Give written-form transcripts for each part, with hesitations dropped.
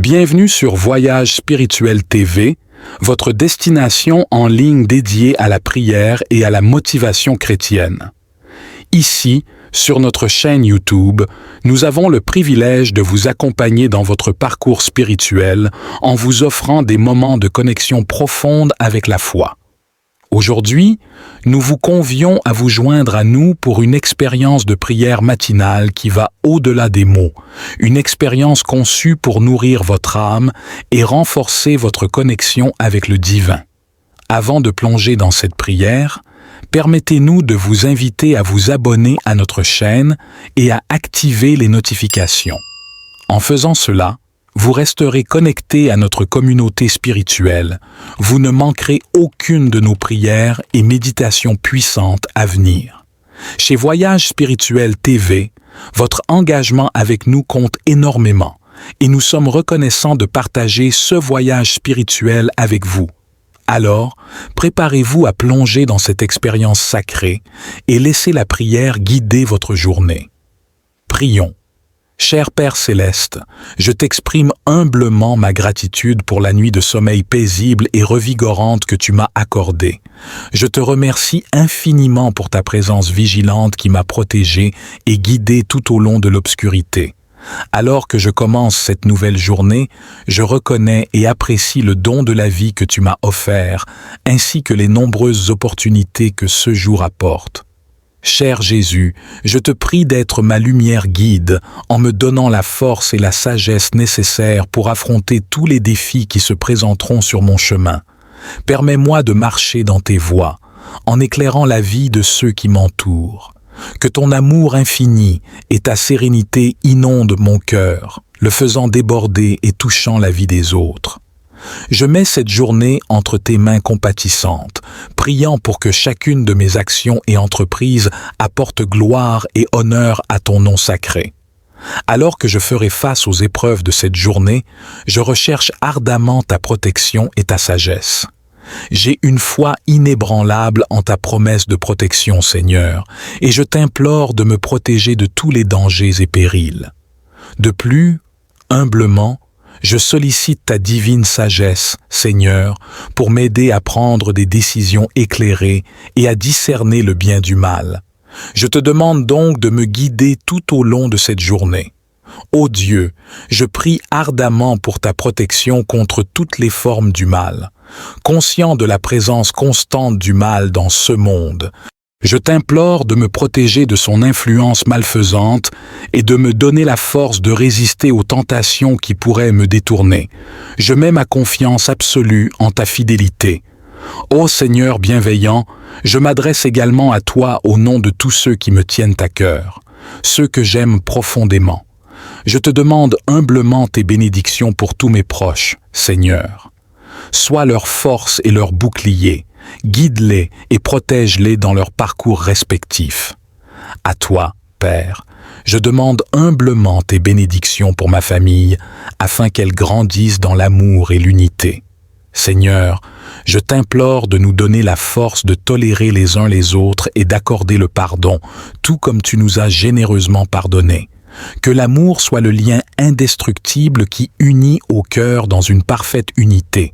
Bienvenue sur Voyage Spirituel TV, votre destination en ligne dédiée à la prière et à la motivation chrétienne. Ici, sur notre chaîne YouTube, nous avons le privilège de vous accompagner dans votre parcours spirituel en vous offrant des moments de connexion profonde avec la foi. Aujourd'hui, nous vous convions à vous joindre à nous pour une expérience de prière matinale qui va au-delà des mots, une expérience conçue pour nourrir votre âme et renforcer votre connexion avec le divin. Avant de plonger dans cette prière, permettez-nous de vous inviter à vous abonner à notre chaîne et à activer les notifications. En faisant cela, vous resterez connecté à notre communauté spirituelle. Vous ne manquerez aucune de nos prières et méditations puissantes à venir. Chez Voyage Spirituel TV, votre engagement avec nous compte énormément et nous sommes reconnaissants de partager ce voyage spirituel avec vous. Alors, préparez-vous à plonger dans cette expérience sacrée et laissez la prière guider votre journée. Prions. Cher Père Céleste, je t'exprime humblement ma gratitude pour la nuit de sommeil paisible et revigorante que tu m'as accordée. Je te remercie infiniment pour ta présence vigilante qui m'a protégé et guidé tout au long de l'obscurité. Alors que je commence cette nouvelle journée, je reconnais et apprécie le don de la vie que tu m'as offert, ainsi que les nombreuses opportunités que ce jour apporte. Cher Jésus, je te prie d'être ma lumière guide en me donnant la force et la sagesse nécessaires pour affronter tous les défis qui se présenteront sur mon chemin. Permets-moi de marcher dans tes voies, en éclairant la vie de ceux qui m'entourent. Que ton amour infini et ta sérénité inondent mon cœur, le faisant déborder et touchant la vie des autres. Je mets cette journée entre tes mains compatissantes, priant pour que chacune de mes actions et entreprises apporte gloire et honneur à ton nom sacré. Alors que je ferai face aux épreuves de cette journée, je recherche ardemment ta protection et ta sagesse. J'ai une foi inébranlable en ta promesse de protection, Seigneur, et je t'implore de me protéger de tous les dangers et périls. De plus, humblement, je sollicite ta divine sagesse, Seigneur, pour m'aider à prendre des décisions éclairées et à discerner le bien du mal. Je te demande donc de me guider tout au long de cette journée. Ô Dieu, je prie ardemment pour ta protection contre toutes les formes du mal. Conscient de la présence constante du mal dans ce monde, je t'implore de me protéger de son influence malfaisante et de me donner la force de résister aux tentations qui pourraient me détourner. Je mets ma confiance absolue en ta fidélité. Ô Seigneur bienveillant, je m'adresse également à toi au nom de tous ceux qui me tiennent à cœur, ceux que j'aime profondément. Je te demande humblement tes bénédictions pour tous mes proches, Seigneur. Sois leur force et leur bouclier. Guide-les et protège-les dans leurs parcours respectifs. À toi, Père, je demande humblement tes bénédictions pour ma famille, afin qu'elle grandisse dans l'amour et l'unité. Seigneur, je t'implore de nous donner la force de tolérer les uns les autres et d'accorder le pardon, tout comme tu nous as généreusement pardonné. Que l'amour soit le lien indestructible qui unit au cœur dans une parfaite unité.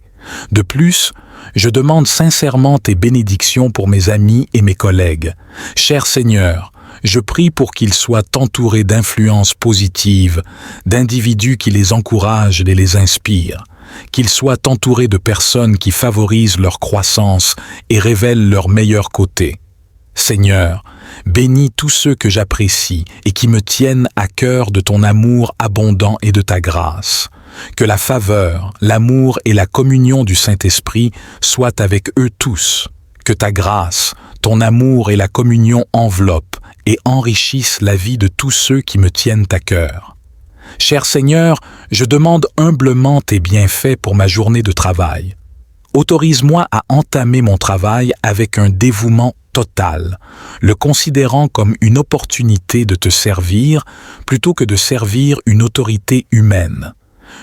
De plus, je demande sincèrement tes bénédictions pour mes amis et mes collègues. Cher Seigneur, je prie pour qu'ils soient entourés d'influences positives, d'individus qui les encouragent et les inspirent, qu'ils soient entourés de personnes qui favorisent leur croissance et révèlent leur meilleur côté. Seigneur, bénis tous ceux que j'apprécie et qui me tiennent à cœur de ton amour abondant et de ta grâce. Que la faveur, l'amour et la communion du Saint-Esprit soient avec eux tous. Que ta grâce, ton amour et la communion enveloppent et enrichissent la vie de tous ceux qui me tiennent à cœur. Cher Seigneur, je demande humblement tes bienfaits pour ma journée de travail. Autorise-moi à entamer mon travail avec un dévouement total, le considérant comme une opportunité de te servir plutôt que de servir une autorité humaine.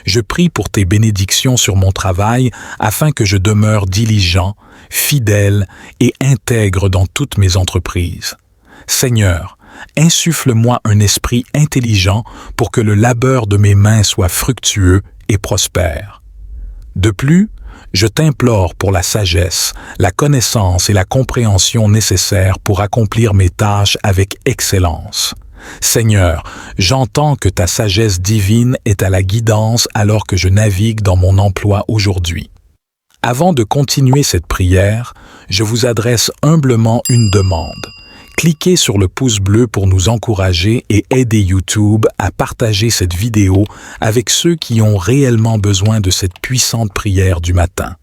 Je prie pour tes bénédictions sur mon travail afin que je demeure diligent, fidèle et intègre dans toutes mes entreprises. Seigneur, insuffle-moi un esprit intelligent pour que le labeur de mes mains soit fructueux et prospère. De plus, je t'implore pour la sagesse, la connaissance et la compréhension nécessaires pour accomplir mes tâches avec excellence. Seigneur, j'entends que ta sagesse divine est à la guidance alors que je navigue dans mon emploi aujourd'hui. Avant de continuer cette prière, je vous adresse humblement une demande. Cliquez sur le pouce bleu pour nous encourager et aider YouTube à partager cette vidéo avec ceux qui ont réellement besoin de cette puissante prière du matin.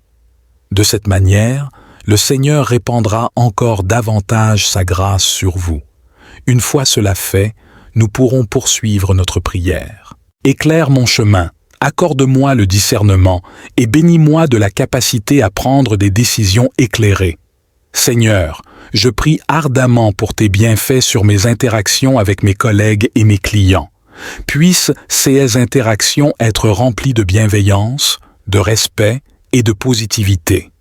De cette manière, le Seigneur répandra encore davantage sa grâce sur vous. Une fois cela fait, nous pourrons poursuivre notre prière. Éclaire mon chemin, accorde-moi le discernement et bénis-moi de la capacité à prendre des décisions éclairées. Seigneur, je prie ardemment pour tes bienfaits sur mes interactions avec mes collègues et mes clients. Puissent ces interactions être remplies de bienveillance, de respect et de positivité.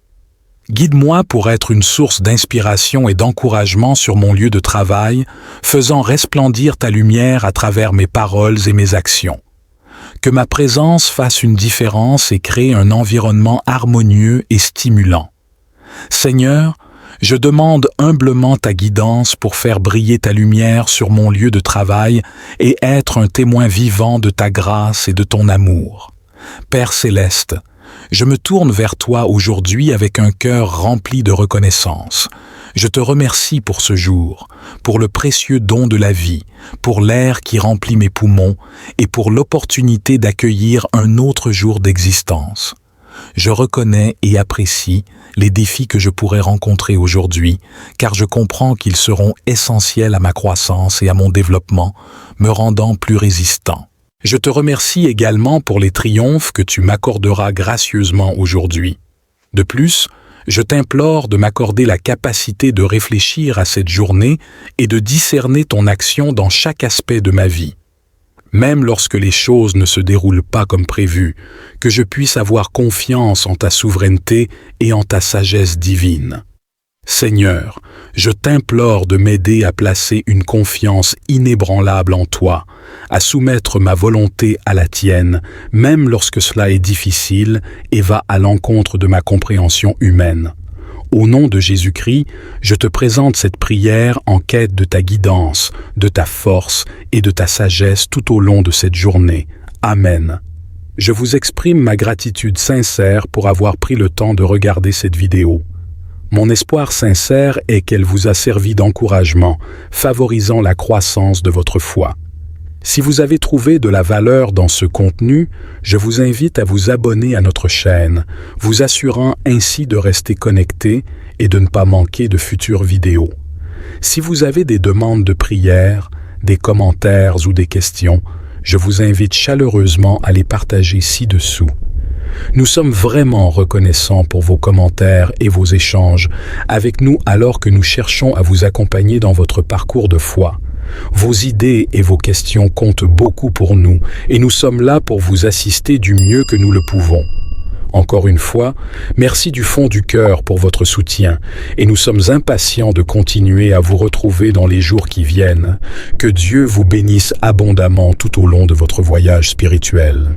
Guide-moi pour être une source d'inspiration et d'encouragement sur mon lieu de travail, faisant resplendir ta lumière à travers mes paroles et mes actions. Que ma présence fasse une différence et crée un environnement harmonieux et stimulant. Seigneur, je demande humblement ta guidance pour faire briller ta lumière sur mon lieu de travail et être un témoin vivant de ta grâce et de ton amour. Père céleste, je me tourne vers toi aujourd'hui avec un cœur rempli de reconnaissance. Je te remercie pour ce jour, pour le précieux don de la vie, pour l'air qui remplit mes poumons et pour l'opportunité d'accueillir un autre jour d'existence. Je reconnais et apprécie les défis que je pourrais rencontrer aujourd'hui, car je comprends qu'ils seront essentiels à ma croissance et à mon développement, me rendant plus résistant. Je te remercie également pour les triomphes que tu m'accorderas gracieusement aujourd'hui. De plus, je t'implore de m'accorder la capacité de réfléchir à cette journée et de discerner ton action dans chaque aspect de ma vie. Même lorsque les choses ne se déroulent pas comme prévu, que je puisse avoir confiance en ta souveraineté et en ta sagesse divine. Seigneur, je t'implore de m'aider à placer une confiance inébranlable en toi, à soumettre ma volonté à la tienne, même lorsque cela est difficile et va à l'encontre de ma compréhension humaine. Au nom de Jésus-Christ, je te présente cette prière en quête de ta guidance, de ta force et de ta sagesse tout au long de cette journée. Amen. Je vous exprime ma gratitude sincère pour avoir pris le temps de regarder cette vidéo. Mon espoir sincère est qu'elle vous a servi d'encouragement, favorisant la croissance de votre foi. Si vous avez trouvé de la valeur dans ce contenu, je vous invite à vous abonner à notre chaîne, vous assurant ainsi de rester connecté et de ne pas manquer de futures vidéos. Si vous avez des demandes de prière, des commentaires ou des questions, je vous invite chaleureusement à les partager ci-dessous. Nous sommes vraiment reconnaissants pour vos commentaires et vos échanges avec nous alors que nous cherchons à vous accompagner dans votre parcours de foi. Vos idées et vos questions comptent beaucoup pour nous et nous sommes là pour vous assister du mieux que nous le pouvons. Encore une fois, merci du fond du cœur pour votre soutien et nous sommes impatients de continuer à vous retrouver dans les jours qui viennent. Que Dieu vous bénisse abondamment tout au long de votre voyage spirituel.